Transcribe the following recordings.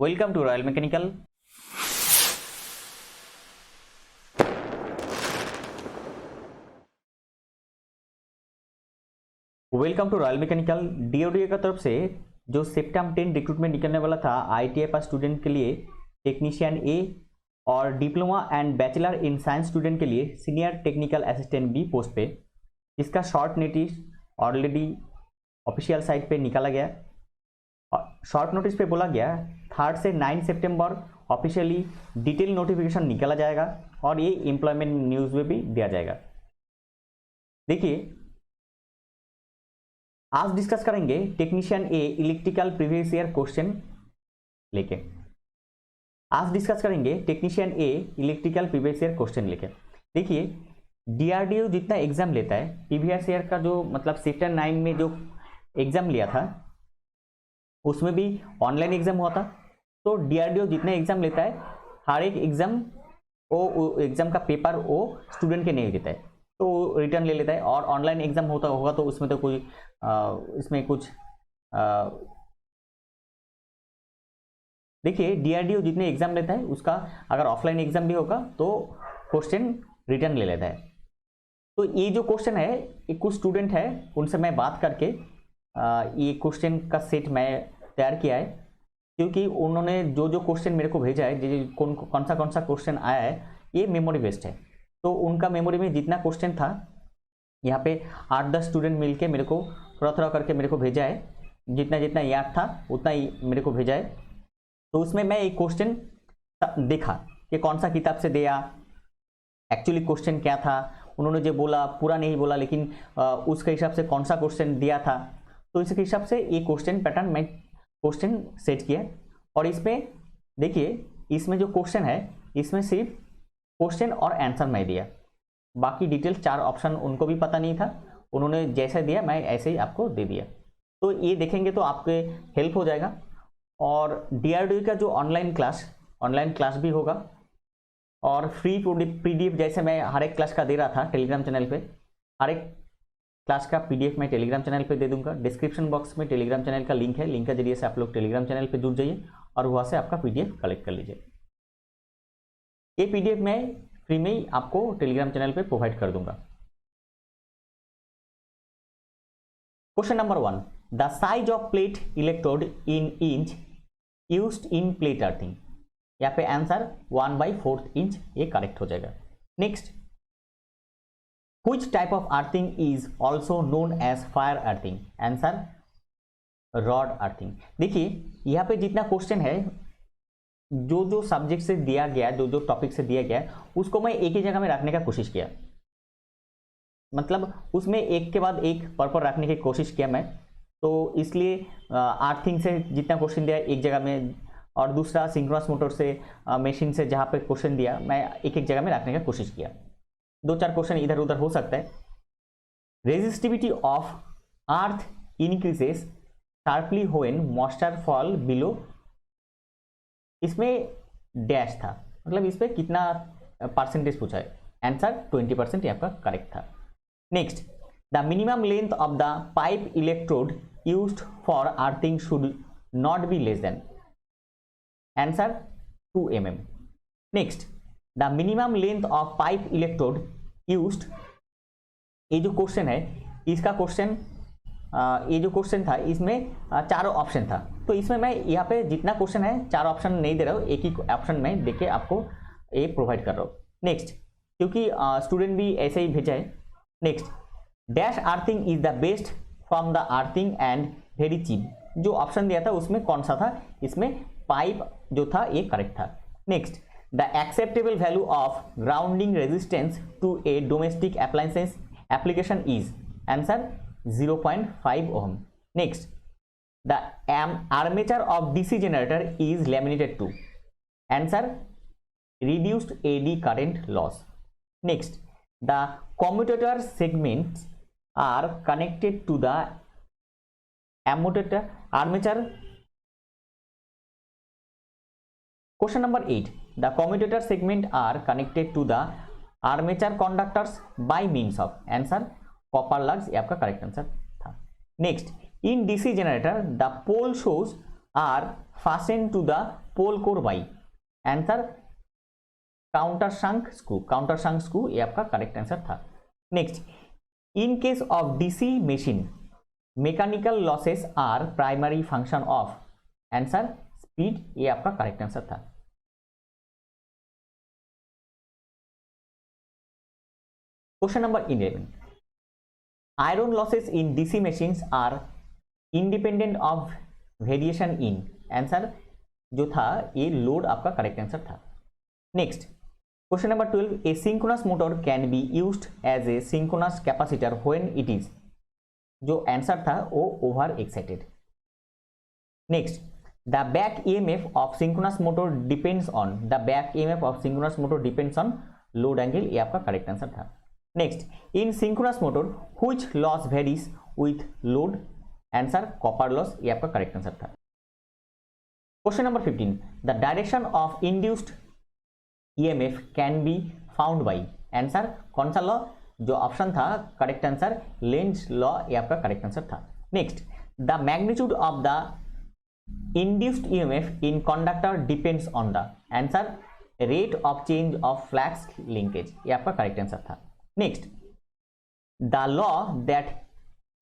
Welcome to royal mechanical. Welcome to royal mechanical. DODA का तरफ से जो सितंबर 10 रिक्रूटमेंट निकलने वाला था आईटीआई पास स्टूडेंट के लिए टेक्नीशियन ए और diploma and bachelor in science student के लिए senior technical assistant B post पे, इसका short notice already official site पे निकाला गया। शॉर्ट नोटिस पे बोला गया 3 से 9 सितंबर ऑफिशियली डिटेल नोटिफिकेशन निकाला जाएगा और ये एम्प्लॉयमेंट न्यूज़ में भी दिया जाएगा। देखिए, आज डिस्कस करेंगे technician A electrical previous year question लेके। आज डिस्कस करेंगे technician A electrical previous year question लेके। देखिए, डीआरडीओ जितना एग्जाम लेता है प्रीवियस ईयर का, जो मतलब सेक्टर 9 में जो एग्जाम लिया था उसमें भी ऑनलाइन एग्जाम हुआ था। तो डीआरडीओ जितने एग्जाम लेता है हर एक एग्जाम वो एग्जाम का पेपर वो स्टूडेंट के नहीं देता है, तो रिटर्न ले लेता है। और ऑनलाइन एग्जाम होता होगा तो उसमें तो कोई इसमें कुछ देखिए, डीआरडीओ जितने एग्जाम लेता है उसका अगर ऑफलाइन एग्जाम भी होगा तो क्वेश्चन रिटर्न ले लेता है। तो ये जो क्वेश्चन है, ये कुछ स्टूडेंट है उनसे मैं बात करके ये क्वेश्चन का सेट मैं तैयार किया है, क्योंकि उन्होंने जो जो क्वेश्चन मेरे को भेजा है, कौन सा क्वेश्चन आया है, ये मेमोरी बेस्ड है। तो उनका मेमोरी में जितना क्वेश्चन था यहाँ पे 8-10 स्टूडेंट मिलके मेरे को थोड़ा करके मेरे को भेजा है, जितना याद था उतना ही मेरे को भेजा है। तो उसमें मैं एक क्वेश्चन देखा कि कौन सा किताब से दिया, एक्चुअली क्वेश्चन क्या था, उन्होंने जो बोला पूरा नहीं बोला, लेकिन उसके हिसाब से कौन सा क्वेश्चन दिया था। तो इसके हिसाब से ये क्वेश्चन पैटर्न मैं क्वेश्चन सेट किया। और इसमें देखिए, इसमें जो क्वेश्चन है इसमें सिर्फ क्वेश्चन और आंसर मैं दिया, बाकी डिटेल 4 ऑप्शन उनको भी पता नहीं था, उन्होंने जैसे दिया मैं ऐसे ही आपको दे दिया। तो ये देखेंगे तो आपके हेल्प हो जाएगा। और डीआरडीओ का जो ऑनलाइन क्लास भी होगा और फ्री पीडीएफ, जैसे मैं हर एक क्लास का दे रहा था टेलीग्राम चैनल पे, हर एक क्लास का पीडीएफ मैं टेलीग्राम चैनल पे दे दूंगा। डिस्क्रिप्शन बॉक्स में टेलीग्राम चैनल का लिंक है, लिंक के जरिए से आप लोग टेलीग्राम चैनल पे जुड़ जाइए और वहाँ से आपका पीडीएफ कलेक्ट कर लीजिए। ये पीडीएफ मैं फ्री में ही आपको टेलीग्राम चैनल पे प्रोवाइड कर दूंगा। Question number 1, the size of plate electrode in inch used in plate earthing. यहाँ पे आंसर 1/4 इंच, ये करेक्ट हो जाएगा। Next, Which type of earthing is also known as fire earthing? Answer rod earthing. देखिए, यहाँ पे जितना क्वेश्चन है, जो सब्जेक्ट से दिया गया, जो टॉपिक से दिया गया, उसको मैं एक ही जगह में रखने का कोशिश किया, मतलब उसमें एक के बाद एक पर रखने की कोशिश किया मैं। तो इसलिए अर्थिंग से जितना क्वेश्चन दिया एक जगह में, और दूसरा सिंक्रोनस मोटर से मशीन से जहाँ पे क्वेश्चन दिया मैं एक जगह में रखने का कोशिश किया। 2-4 क्वेश्चन इधर उधर हो सकता है। Resistivity of earth increases sharply when moisture fall below, इसमें डैश था, मतलब इस पर कितना परसेंटेज पूछा है, आंसर 20%, ये आपका करेक्ट था। Next, the minimum length of the pipe electrode used for earthing should not be less than, answer 2 mm। Next, the minimum length of pipe electrode used, ये जो क्वेश्चन है इसका क्वेश्चन, ये जो क्वेश्चन था इसमें 4 ऑप्शन था, तो इसमें मैं यहाँ पे जितना क्वेश्चन है 4 ऑप्शन नहीं दे रहा हूँ, एक ही ऑप्शन में देके आपको ये प्रोवाइड कर रहा हूँ। नेक्स्ट, क्योंकि स्टूडेंट भी ऐसे ही भेजा है। Next, dash earthing is the best from the earthing and very cheap, जो ऑप्शन दिया था उसमें कौन सा था, इसमें पाइप जो था ये करेक्ट था। Next, the acceptable value of grounding resistance to a domestic appliances application is, answer 0.5 ohm। next, the armature of DC generator is laminated to, answer reduced AD current loss। next, the commutator segments are connected to the armature। Question number 8, the commutator segment are connected to the armature conductors by means of, answer copper lugs, ये आपका correct answer था। Next, in DC generator the pole shoes are fastened to the pole core by answer countersunk screw, ये आपका correct answer था। Next, in case of DC machine mechanical losses are primary function of answer speed, ये आपका correct answer था। Question number 11, iron losses in DC machines are independent of variation in answer जो था ये load आपका correct answer था। Next, question number 12, a synchronous motor can be used as a synchronous capacitor when it is, जो answer था वो over excited. Next, the back EMF of synchronous motor depends on, the back EMF of synchronous motor depends on load angle, ये आपका correct answer था। Next, in synchronous motor which loss varies with load answer copper loss, ये आपका correct answer था। Question number 15, the direction of induced EMF can be found by answer कौन सा law, जो option था करेक्ट आंसर लेंज लॉ, ये आपका correct answer था। Next, the magnitude of the induced EMF in conductor depends on the answer rate of change of flux linkage, ये आपका correct answer था। Next, the law that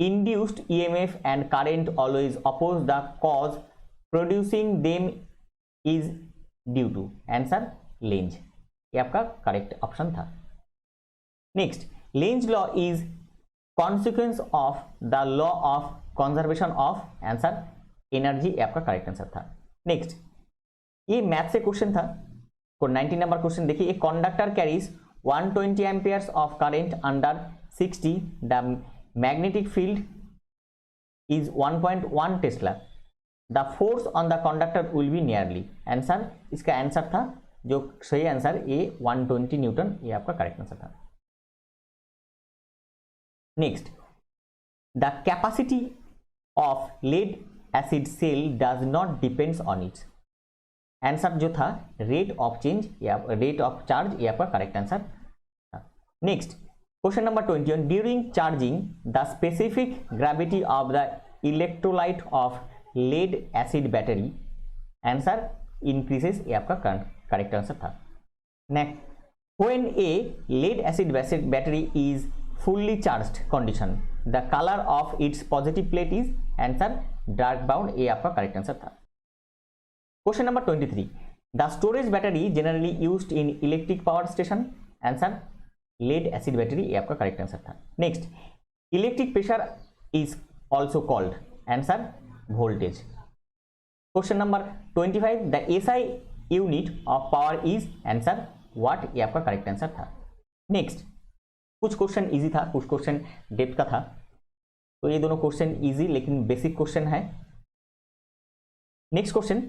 induced EMF and current always oppose the cause producing them is due to answer length, ये आपका correct option था। Next, Lenz law is consequence of the law of conservation of answer energy, ये आपका correct answer था। Next, ये math से question था, 19 number question देखिए, a conductor carries 120 amperes of current under 60, the magnetic field is 1.1 Tesla, the force on the conductor will be nearly answer, इसका answer था जो सही आंसर ये 120 न्यूटन, ये आपका करेक्ट आंसर था। Next, the capacity of lead acid cell does not depends on its answer जो था रेट ऑफ चेंज या रेट ऑफ चार्ज, ये आपका करेक्ट आंसर था। Next, question number 21, during charging the specific gravity of the electrolyte of lead acid battery answer increases, ये आपका correct answer था। Next, when a lead acid battery is fully charged condition the colour of its positive plate is answer dark brown, ये आपका correct answer था। Question number 23, the storage battery generally used in electric power station answer lead acid battery, ये आपका correct answer था। Next, electric pressure is also called answer voltage. Question number 25, the SI unit of power is answer watt, ये आपका correct answer था। Next, कुछ question easy था, कुछ question depth का था, तो ये दोनों क्वेश्चन इजी लेकिन बेसिक क्वेश्चन है। Next question,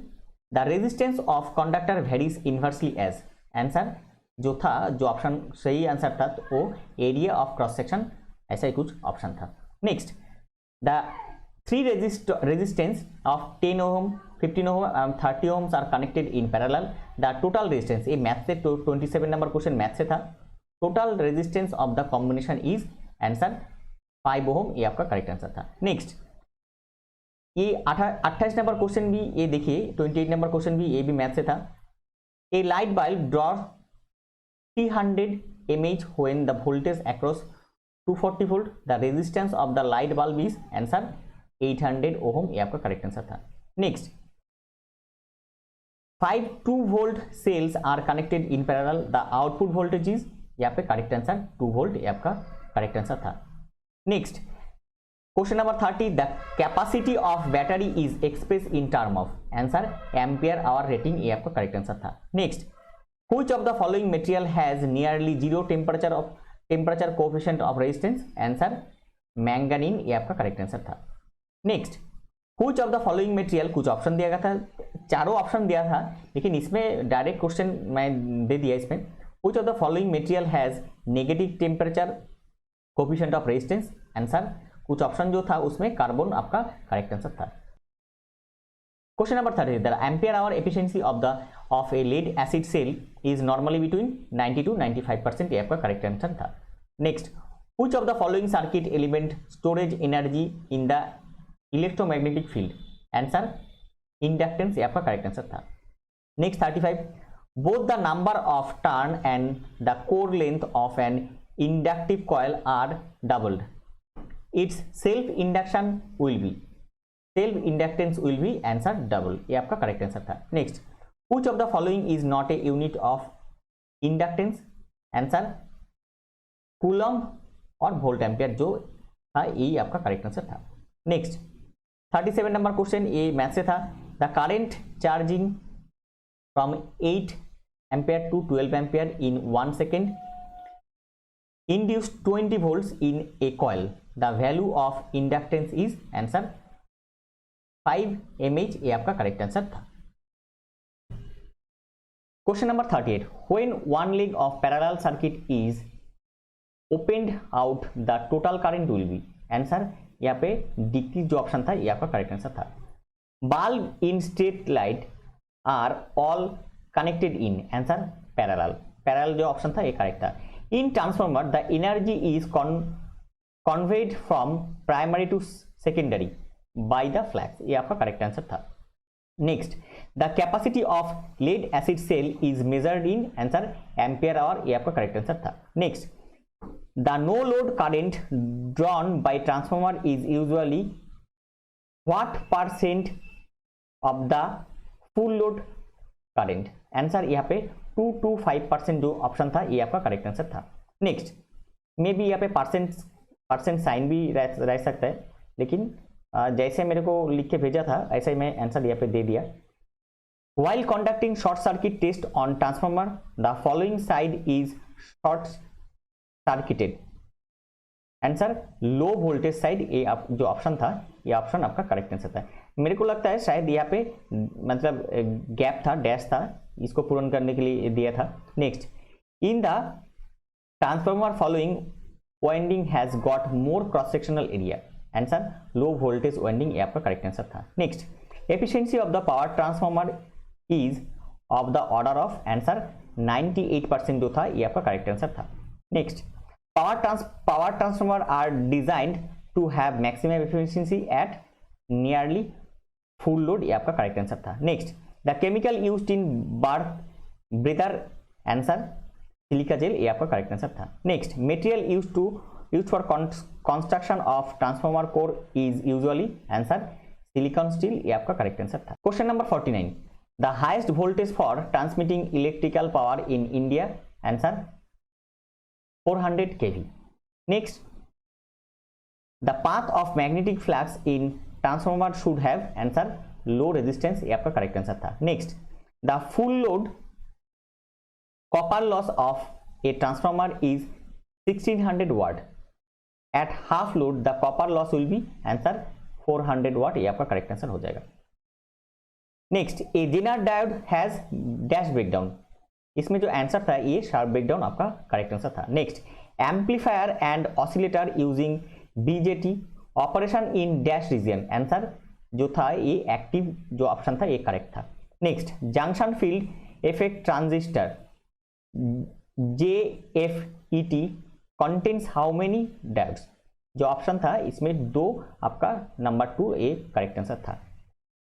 the resistance of conductor varies inversely as answer जो था, जो ऑप्शन सही आंसर था तो वो एरिया ऑफ क्रॉस सेक्शन, ऐसा ही कुछ ऑप्शन था। Next, the three resistance of 10 ohm 15 ohm and 30 ohms are connected in parallel, the total resistance, ये मैथ से 27 नंबर क्वेश्चन मैथ से था, total resistance of the combination is answer 5 ohm, ये आपका correct answer था। Next, ये 28 number question भी ये देखिए, 28 नंबर क्वेश्चन भी ये भी मैथ से था। A light bulb draw 300 mAh when the voltage across 240 volt, the resistance of the light bulb is answer 800 ohm, ये आपका करेक्ट आंसर था। Next, 5 2 volt cells are connected in parallel, the output voltage is, यहाँ पे correct answer 2 volt, ये आपका correct answer था। Next, question number 30, the capacity of battery is express in term of answer ampere hour rating, ये आपका correct answer था। Next, which of the following material has nearly zero temperature coefficient of resistance answer manganin, ये आपका correct answer था। Next, which of the following material, कुछ option दिया गया था, चारों ऑप्शन दिया था लेकिन इसमें डायरेक्ट क्वेश्चन मैं दे दिया इसमें, which of the following material has negative temperature coefficient of resistance answer कुछ ऑप्शन जो था उसमें कार्बन आपका करेक्ट आंसर था। Question number 30, the ampere hour efficiency of a lead acid cell is normally between 90 to 95%, ये आपका correct answer था। Next, which of the following circuit element storage energy in the electromagnetic field answer inductance ये आपका correct answer था। Next 35, both the number of turn and the core length of N inductive coil are doubled, its self induction will be, self inductance will be answer double, ये आपका correct answer था। Next, which of the following is not a unit of inductance, answer coulomb और volt ampere जो था, ये आपका correct answer था। Next 37 number question, ये मैथ से था। The current charging from 8 ampere to 12 ampere in 1 second induced 20 volts in a coil, the value of inductance is answer 5 mH, ये आपका करेक्ट आंसर था। Question number 38, when one leg of parallel circuit is opened out the total current will be, answer यहाँ पे decrease जो option था ये आपका correct answer था। Bulb in street light are all connected in, answer parallel, parallel जो option था ये करेक्ट था। In transformer the energy is conveyed from primary to secondary by the flux, ये आपका करेक्ट आंसर था। Next, the capacity of lead acid cell is measured in, answer ampere hour, ये आपका correct answer था। Next, the no load current drawn by transformer is usually what percent of the full load current, answer यहाँ पे 2 to 5% जो option था ये आपका correct answer था। नेक्स्ट, मे बी यहाँ पे परसेंट साइन भी रह सकता है, लेकिन जैसे मेरे को लिख के भेजा था ऐसा ही मैं आंसर यहाँ पे दे दिया। while conducting short circuit test on transformer the following side is short circuited, answer low voltage side, ये जो ऑप्शन था ये ऑप्शन आपका करेक्ट आंसर था। मेरे को लगता है शायद यहाँ पे मतलब गैप था, डैश था, इसको पूर्ण करने के लिए दिया था। Next, in the transformer following winding has got more cross sectional area, answer low voltage winding, ये आपका करेक्ट आंसर था। Next, efficiency of the power transformer is of the order of, answer 98% जो था ये आपका करेक्ट आंसर था। Next, power transformer are designed to have maximum efficiency at nearly full load, ये आपका करेक्ट आंसर था। Next, the chemical used in breather, answer silica gel, ये आपका करेक्ट आंसर था। Next, material used for construction of transformer core is usually, answer silicon steel, ये आपका correct answer था। Question number 49, the highest voltage for transmitting electrical power in India, answer 400 kV. Next, the path of magnetic flux in transformer should have, answer low resistance, ये आपका correct answer था। Next, the full load copper loss of a transformer is 1600 watt, at half load the copper loss will be, answer 400 watt, ये आपका correct answer हो जाएगा। Next, a Zener diode has dash breakdown, इसमें जो answer था ये sharp breakdown आपका correct answer था। Next, amplifier and oscillator using BJT operation in dash region, answer जो था ये एक्टिव जो ऑप्शन था ये करेक्ट था। Next, junction field effect transistor JFET contains how many diodes, जो ऑप्शन था इसमें 2 आपका नंबर 2 ये करेक्ट आंसर था।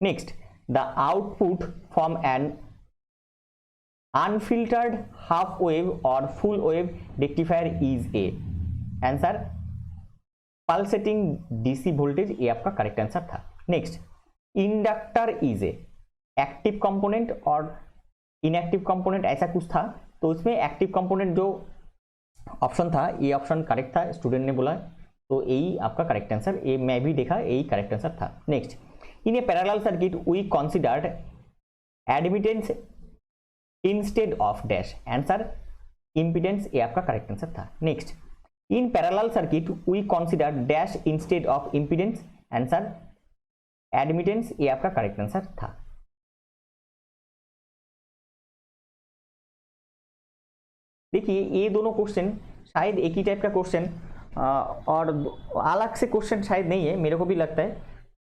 Next, the output from an unfiltered half wave or full wave rectifier is a, answer pulsating DC voltage, ये आपका correct answer था। Next, inductor is a active component और इनएक्टिव कंपोनेंट ऐसा कुछ था, तो इसमें एक्टिव कंपोनेंट जो ऑप्शन था ये ऑप्शन करेक्ट था, स्टूडेंट ने बोला, तो यही आपका करेक्ट आंसर, ये मैं भी देखा यही करेक्ट आंसर था। Next, in a parallel circuit we considered admittance instead of dash, answer impedance, ये आपका करेक्ट आंसर था। Next, in parallel circuit we consider dash instead of impedance, answer admittance, ये आपका करेक्ट आंसर था। देखिए ये दोनों क्वेश्चन शायद एक ही टाइप का क्वेश्चन और अलग से क्वेश्चन शायद नहीं है, मेरे को भी लगता है,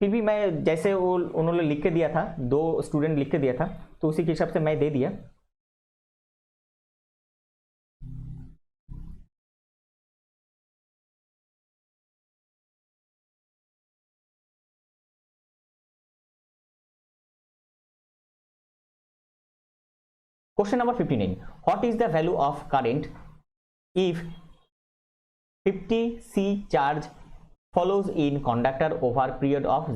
फिर भी मैं जैसे वो उन्होंने लिख के दिया था, 2 स्टूडेंट लिख के दिया था, तो उसी के हिसाब से मैं दे दिया। Question number 59, what is the value of current if 50 C charge follows in conductor over period of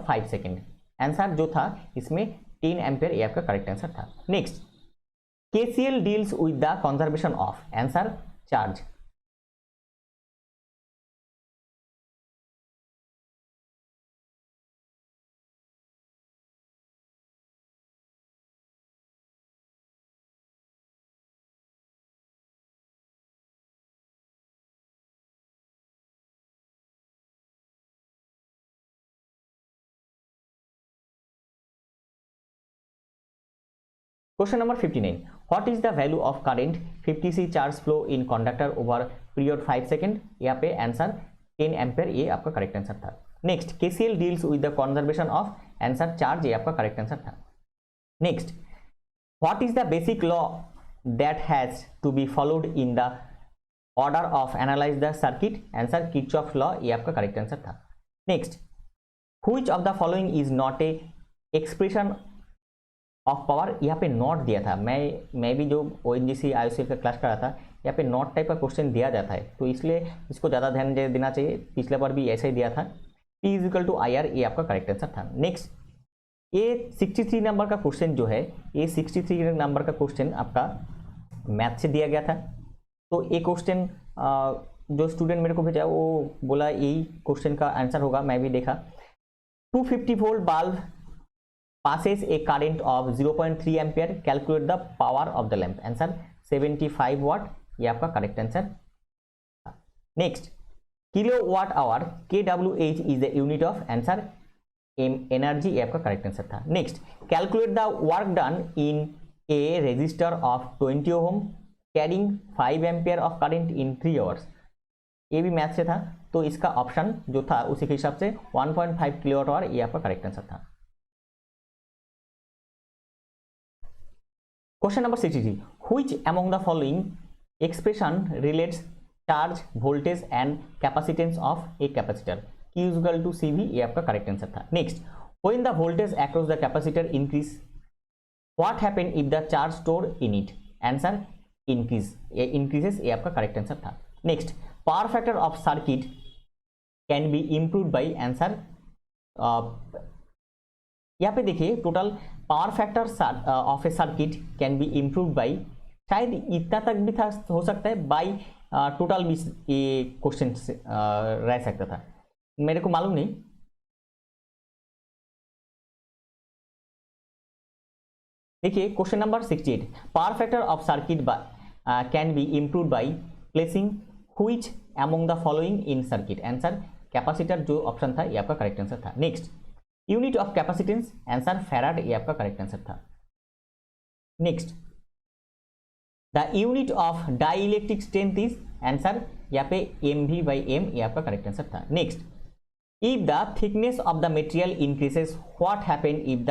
5 second. Answer जो था इसमें 10 एम्पियर, ये आपका करेक्ट आंसर था। Next, KCL deals with the conservation of, answer charge. Question number 59, what is the value of current 50 C charge flow in conductor over period 5 second, यहाँ पे answer 10 ampere, ये आपका करेक्ट आंसर था। Next, KCL deals with the conservation of, answer charge, ये आपका correct answer था। Next, what is the basic law that has to be followed in the order of analyse the circuit, answer Kirchhoff law, ये आपका correct answer था। Next, which of the following is not a expression of power, यहाँ पे not दिया था। मैं भी जो ONGC IOCL का क्लास कर रहा था, यहाँ पे नॉट टाइप का क्वेश्चन दिया जाता है, तो इसलिए इसको ज़्यादा ध्यान देना चाहिए। पिछले बार भी ऐसा ही दिया था। P = IR, ये आपका करेक्ट आंसर था। नेक्स्ट, ये 63 नंबर का क्वेश्चन जो है, ये 63 नंबर का क्वेश्चन आपका मैथ से दिया गया था। तो ये क्वेश्चन जो स्टूडेंट मेरे को भेजा वो बोला यही क्वेश्चन का आंसर होगा, मैं भी देखा। 250 volt bulb passes a current of 0.3 ampere, calculate the power of the lamp, answer 75 watt, ये आपका correct answer. Next, kilowatt hour kWh is the unit of, answer energy, ये आपका करेक्ट आंसर था। Next, calculate the work done in a resistor of 20 ohm carrying 5 ampere of current in 3 hours, ये भी math से था, तो इसका option जो था उसी के हिसाब से 1.5 किलोवाट आवर, ये आपका करेक्ट आंसर था। Question number 63, which among the following expression relates charge, voltage and capacitance of a capacitor, Q = CV, ये आपका करेक्ट आंसर था। Next, when the voltage across the capacitor increase, what happen if the charge stored in it, answer increases, ये आपका correct answer था। Next, power factor of circuit can be improved by, answer यहाँ पे देखिए total power factor of A circuit can be improve by, शायद इतना तक भी था, हो सकता है बाई टोटल भी ये क्वेश्चन रह सकता था, मेरे को मालूम नहीं। देखिए question number 68, power factor of circuit can be improve by placing which among the following in circuit, answer capacitor, जो ऑप्शन था ये आपका करेक्ट आंसर था। Next, unit of capacitance, answer farad, ये आपका करेक्ट आंसर था। Next, the unit of dielectric strength is, answer यहाँ पे MV/M, ये आपका करेक्ट आंसर था। Next, if the thickness of the material increases, what happen if the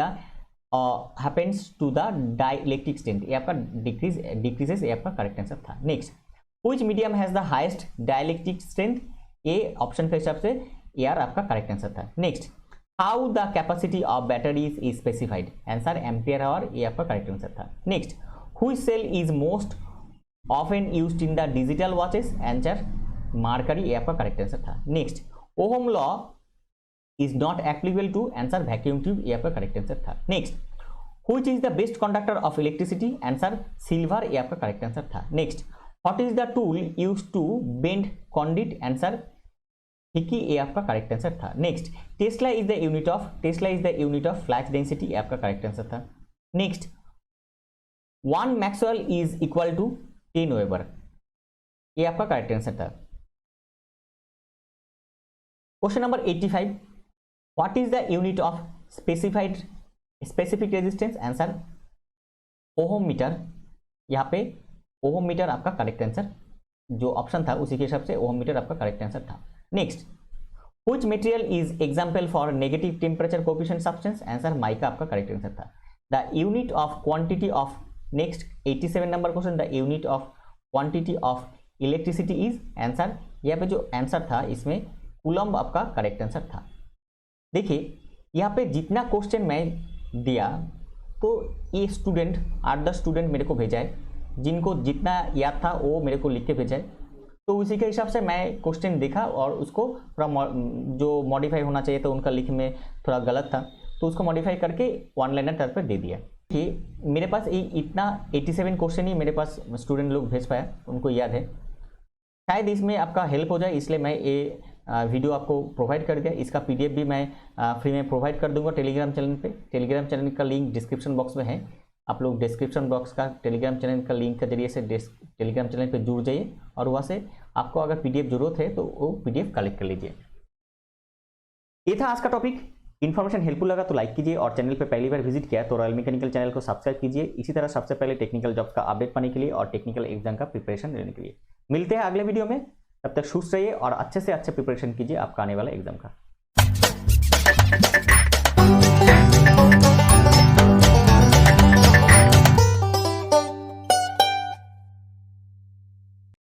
happens to the dielectric strength, ये आपका डिक्रीजेस, ये आपका करेक्ट आंसर था। Next, which medium has the highest dielectric strength, ये option के हिसाब से यार आपका करेक्ट आंसर था। Next, how the capacity of batteries is specified, answer ampere hour, ये आपका करेक्ट आंसर था। Next, which cell is most often used in the digital watches, answer mercury, ये आपका करेक्ट आंसर था। Next, Ohm law is not applicable to, answer vacuum tube, ये आपका correct answer था। Next, which is the best conductor of electricity, answer silver, ये आपका correct answer था। Next, what is the tool used to bend conduct, answer ठीक ही, ये आपका करेक्ट आंसर था। Next, tesla is the unit of flux density, ये आपका करेक्ट आंसर था। Next, 1 maxwell is equal to 10 weber, ये आपका करेक्ट आंसर था। Question number 85, what is the unit of specific resistance, answer ohm metre, यहाँ पे ohm metre आपका correct answer, जो ऑप्शन था उसी के हिसाब से ओहम मीटर आपका करेक्ट आंसर था। Next, which material is example for negative temperature coefficient substance, answer mica, आपका करेक्ट आंसर था। The unit of quantity of, next 87 number question, the unit of quantity of electricity is, answer यहाँ पे जो answer था इसमें coulomb आपका correct answer था। देखिए यहाँ पे जितना क्वेश्चन मैं दिया तो ये स्टूडेंट 8-10 स्टूडेंट मेरे को भेजा है, जिनको जितना याद था वो मेरे को लिख के भेजा है। तो उसी के हिसाब से मैं क्वेश्चन देखा और उसको थोड़ा जो मॉडिफाई होना चाहिए था उनका लिख में थोड़ा गलत था, तो उसको मॉडिफाई करके वन लाइनर टाइप पर दे दिया कि मेरे पास इतना 87 क्वेश्चन ही मेरे पास स्टूडेंट लोग भेज पाया, उनको याद है। शायद इसमें आपका हेल्प हो जाए, इसलिए मैं ये वीडियो आपको प्रोवाइड कर दिया। इसका PDF भी मैं फ्री में प्रोवाइड कर दूंगा टेलीग्राम चैनल पे। टेलीग्राम चैनल का लिंक डिस्क्रिप्शन बॉक्स में है, आप लोग डिस्क्रिप्शन बॉक्स का टेलीग्राम चैनल का लिंक के जरिए से टेलीग्राम चैनल पे जुड़ जाइए और वहाँ से आपको अगर PDF जरूरत है तो वो PDF कलेक्ट कर लीजिए। ये था आज का टॉपिक। इन्फॉर्मेशन हेल्पफुल लगा तो लाइक कीजिए और चैनल पे पहली बार विजिट किया तो रॉयल मैकेनिकल चैनल को सब्सक्राइब कीजिए। इसी तरह सबसे पहले टेक्निकल जॉब्स का अपडेट पाने के लिए और टेक्निकल एग्जाम का प्रिपरेशन लेने के लिए। मिलते हैं अगले वीडियो में, तब तक खुश रहिए और अच्छे से अच्छे प्रिपरेशन कीजिए आपका आने वाला एग्जाम का।